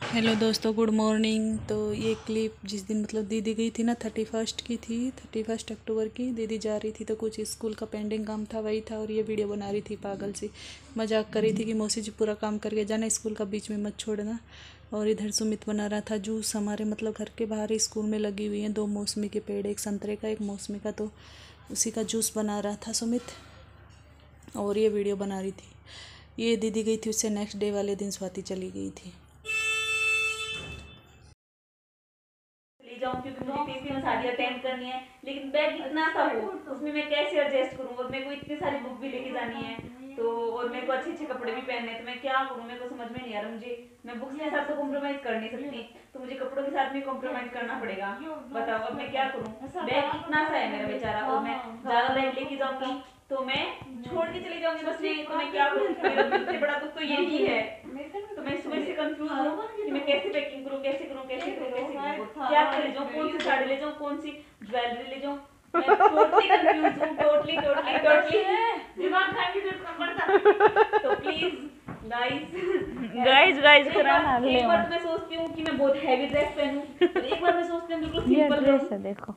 Hello दोस्तों, good morning. तो ये क्लिप जिस दिन मतलब दीदी गई थी ना, 31 की थी, 31 अक्टूबर की। दीदी जा रही थी तो कुछ स्कूल का पेंडिंग काम था, वही था। और ये वीडियो बना रही थी, पागल सी मजाक कर रही थी कि मौसी जी पूरा काम करके जाना, स्कूल का बीच में मत छोड़ना। और इधर सुमित बना रहा था जूस। हमारे मतलब घर के बाहर ही स्कूल में लगी हुई हैं 2 मौसमी के पेड़, एक संतरे का एक मौसमी का, तो उसी का जूस बना रहा था सुमित। और ये वीडियो बना रही थी। ये दीदी गई थी, उससे नेक्स्ट डे वाले दिन स्वाति चली गई थी। जाऊं क्योंकि मुझे तीसरी में शादी अटेंड करनी है, लेकिन बैग इतना सा हो उसमें मैं कैसे एडजस्ट करूं। और मेरे को इतनी सारी बुक भी लेके जानी है, तो और मेरे को अच्छे अच्छे कपड़े भी पहनने हैं, तो मैं क्या करूं, मेरे को समझ में नहीं आ रहा। मुझे मैं बुक्स के साथ तो कॉम्प्रोमाइज कर नहीं सकती, तो मुझे कपड़ों के साथ भी कॉम्प्रोमाइज करना पड़ेगा। बताओ अब मैं क्या करूं। बैग इतना सा है मेरा बेचारा, और मैं ज्यादा बैग लेके जाऊंगी तो मैं छोड़ के चली जाऊंगी बस में, तो मैं क्या करूं। मेरा सबसे बड़ा दुख तो यही है। तो मैं सुबह से कंफ्यूज हूं कि मैं कैसे पैकिंग करूं, कैसे करूं, कैसे करूं, कैसे करूं, क्या ले जाऊं, कौन सी साड़ी ले जाऊं, कौन सी ज्वेलरी ले जाऊं। मैं टोटली कंफ्यूज हूं, टोटली दिमाग खा के पड़ता। तो प्लीज गाइस कराना ले। एक बार तो मैं सोचती हूं कि मैं बहुत हैवी ड्रेस पहनूं, और एक बार मैं सोचती हूं बिल्कुल सिंपल ड्रेस है। देखो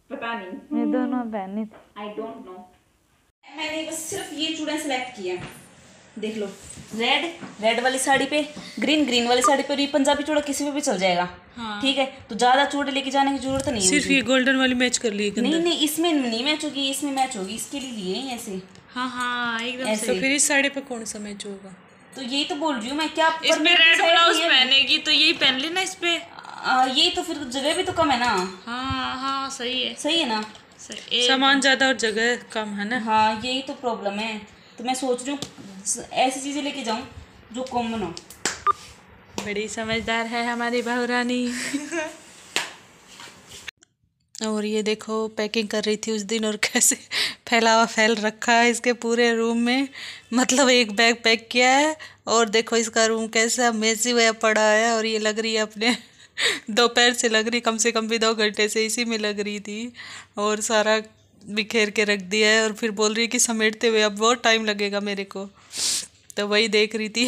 पता नहीं, ये दोनों पहने आई डोंट नो। मैंने बस सिर्फ ये चूड़ियां सिलेक्ट किया, देख लो। रेड वाली साड़ी पे, ग्रीन वाली साड़ी पे, और ये पंजाबी चूड़ा किसी पे भी चल जाएगा। हाँ। ठीक है, तो ज्यादा चूड़े लेके जाने की जरूरत नहीं है। सिर्फ ये गोल्डन वाली मैच कर ली। नहीं इसमें नहीं मैच होगी, इसमें मैच होगी, इसके लिए लिए ऐसे। हाँ एकदम सही। तो फिर इस साड़ी पे कौन सा मैच होगा? तो यही तो बोल रही हूँ मैं। क्या इसमें रेड ब्लाउज पहनेगी तो यही पहन लेना इस पे। यही तो, फिर जगह भी तो कम है ना। हाँ सही है ना। सामान ज्यादा और जगह कम है ना। हाँ यही तो प्रॉब्लम है। तो मैं सोच रही हूँ ऐसी चीजें लेके जाऊँ जो कॉमन हो। बड़ी समझदार है हमारी बहू रानी। और ये देखो पैकिंग कर रही थी उस दिन, और कैसे फैल रखा है इसके पूरे रूम में। मतलब एक बैग पैक किया है, और देखो इसका रूम कैसा मेसी हुआ पड़ा है। और ये लग रही है अपने दोपहर से लग रही, कम से कम भी 2 घंटे से इसी में लग रही थी। और सारा बिखेर के रख दिया है, और फिर बोल रही है कि समेटते हुए अब बहुत टाइम लगेगा मेरे को। तो वही देख रही थी।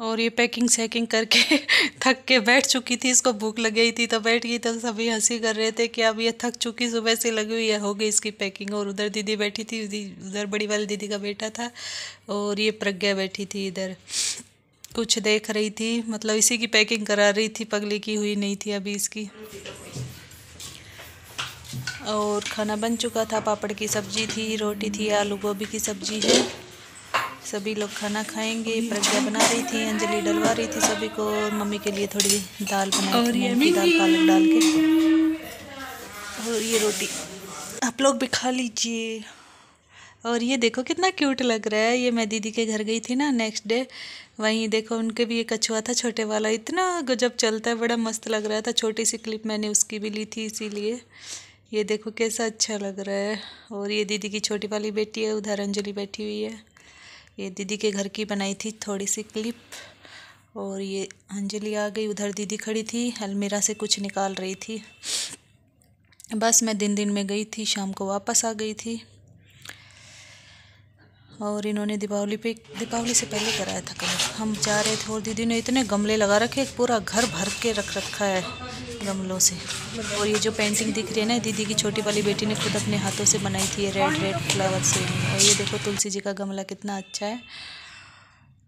और ये पैकिंग शैकिंग करके थक के बैठ चुकी थी, इसको भूख लग गई थी तो बैठ गई। तो सभी हंसी कर रहे थे कि अब ये थक चुकी, सुबह से लगी हुई है, हो गई इसकी पैकिंग। और उधर दीदी बैठी थी, उधर बड़ी वाली दीदी का बेटा था, और ये प्रज्ञा बैठी थी इधर, कुछ देख रही थी। मतलब इसी की पैकिंग करा रही थी, पगली की हुई नहीं थी अभी इसकी। और खाना बन चुका था, पापड़ की सब्जी थी, रोटी थी, आलू गोभी की सब्जी है। सभी लोग खाना खाएंगे। प्रज्ञा बना रही थी, अंजलि डलवा रही थी सभी को, और मम्मी के लिए थोड़ी दाल बनाई थी, मूंग की दाल पालक डाल के। और ये रोटी आप लोग भी खा लीजिए। और ये देखो कितना क्यूट लग रहा है। ये मैं दीदी के घर गई थी ना नेक्स्ट डे, वहीं देखो उनके भी एक कछुआ था छोटे वाला, इतना गजब चलता है, बड़ा मस्त लग रहा था। छोटी सी क्लिप मैंने उसकी भी ली थी इसीलिए। ये देखो कैसा अच्छा लग रहा है। और ये दीदी की छोटी वाली बेटी है, उधर अंजलि बैठी हुई है। ये दीदी के घर की बनाई थी थोड़ी सी क्लिप। और ये अंजलि आ गई, उधर दीदी खड़ी थी अलमीरा से कुछ निकाल रही थी। बस मैं दिन में गई थी, शाम को वापस आ गई थी। और इन्होंने दीपावली से पहले कराया था कलर। हम जा रहे थे और दीदी ने इतने गमले लगा रखे, पूरा घर भर के रख रखा है गमलों से। और ये जो पेंटिंग दिख रही है ना, दीदी की छोटी वाली बेटी ने खुद अपने हाथों से बनाई थी, ये रेड फ्लावर से। और ये देखो तुलसी जी का गमला कितना अच्छा है।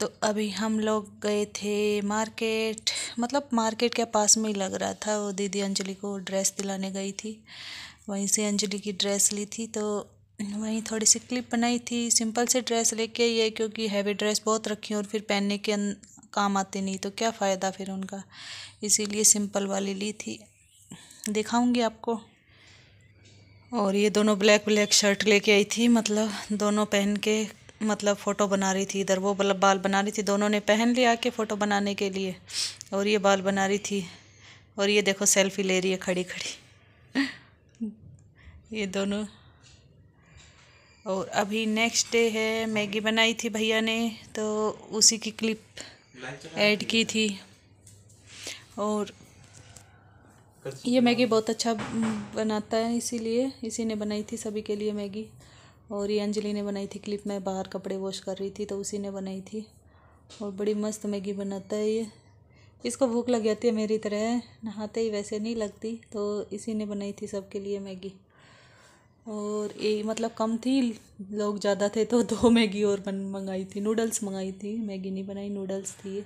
तो अभी हम लोग गए थे मार्केट, मतलब मार्केट के पास में ही लग रहा था। वो दीदी अंजलि को ड्रेस दिलाने गई थी, वहीं से अंजलि की ड्रेस ली थी, तो वहीं थोड़ी सी क्लिप बनाई थी। सिंपल से ड्रेस लेके ये, क्योंकि हैवी ड्रेस बहुत रखी और फिर पहनने के काम आते नहीं तो क्या फ़ायदा फिर उनका, इसीलिए सिंपल वाली ली थी, दिखाऊंगी आपको। और ये दोनों ब्लैक शर्ट लेके आई थी, मतलब दोनों पहन के मतलब फ़ोटो बना रही थी। इधर वो बाल बना रही थी, दोनों ने पहन लिया के फ़ोटो बनाने के लिए, और ये बाल बना रही थी। और ये देखो सेल्फी ले रही है खड़ी ये दोनों। और अभी नेक्स्ट डे है, मैगी बनाई थी भैया ने, तो उसी की क्लिप ऐड की थी। और ये मैगी बहुत अच्छा बनाता है, इसीलिए इसी ने बनाई थी सभी के लिए मैगी। और ये अंजलि ने बनाई थी क्लिप, में बाहर कपड़े वॉश कर रही थी तो उसी ने बनाई थी। और बड़ी मस्त मैगी बनाता है ये, इसको भूख लग जाती है मेरी तरह, नहाते ही वैसे नहीं लगती, तो इसी ने बनाई थी सबके लिए मैगी। और ये मतलब कम थी, लोग ज़्यादा थे तो 2 मैगी और मंगाई थी, नूडल्स मंगाई थी, मैगी नहीं बनाई, नूडल्स थी ये।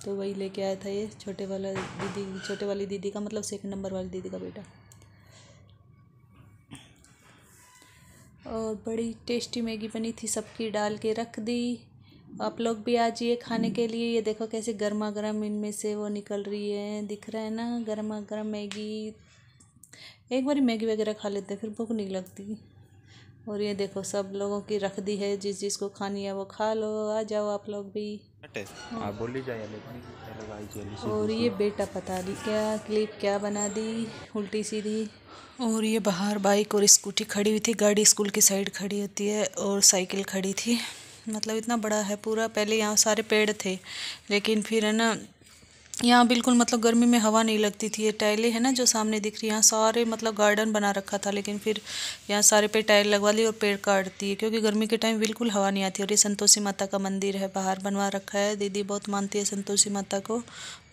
तो वही लेके आया था ये छोटे वाली दीदी का, मतलब 2 नंबर वाली दीदी का बेटा। और बड़ी टेस्टी मैगी बनी थी, सबकी डाल के रख दी। आप लोग भी आ जाइए खाने के लिए। ये देखो कैसे गर्मा गर्म इनमें से वो निकल रही है, दिख रहा है ना, गर्मा गर्म मैगी। एक बारी मैगी वगैरह खा लेते हैं फिर भूख नहीं लगती। और ये देखो सब लोगों की रख दी है, जिस जिसको खानी है वो खा लो, आ जाओ आप लोग भी। और ये बेटा पता नहीं क्या क्लिप क्या बना दी उल्टी सीधी। और ये बाहर बाइक और स्कूटी खड़ी हुई थी, गाड़ी स्कूल की साइड खड़ी होती है, और साइकिल खड़ी थी। मतलब इतना बड़ा है पूरा। पहले यहाँ सारे पेड़ थे, लेकिन फिर है ना यहाँ बिल्कुल मतलब गर्मी में हवा नहीं लगती थी। ये टाइलें है ना जो सामने दिख रही है, यहाँ सारे मतलब गार्डन बना रखा था, लेकिन फिर यहाँ सारे पे टाइल लगवा ली और पेड़ काट दिए, क्योंकि गर्मी के टाइम बिल्कुल हवा नहीं आती। और ये संतोषी माता का मंदिर है, बाहर बनवा रखा है। दीदी बहुत मानती है संतोषी माता को,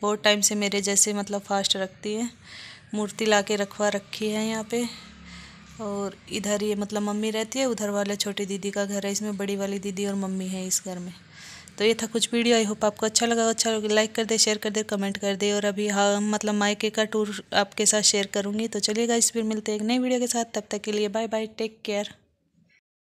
बहुत टाइम से मेरे जैसे मतलब फास्ट रखती है। मूर्ति ला के रखवा रखी है यहाँ पे। और इधर ये मतलब मम्मी रहती है, उधर वाले छोटी दीदी का घर है, इसमें बड़ी वाली दीदी और मम्मी है इस घर में। तो ये था कुछ वीडियो। आई होप आपको अच्छा लगा लाइक कर दे, शेयर कर दे, कमेंट कर दे। और अभी हाँ मतलब मायके का टूर आपके साथ शेयर करूँगी। तो चलिए गाइस फिर मिलते हैं एक नई वीडियो के साथ, तब तक के लिए बाय बाय, टेक केयर।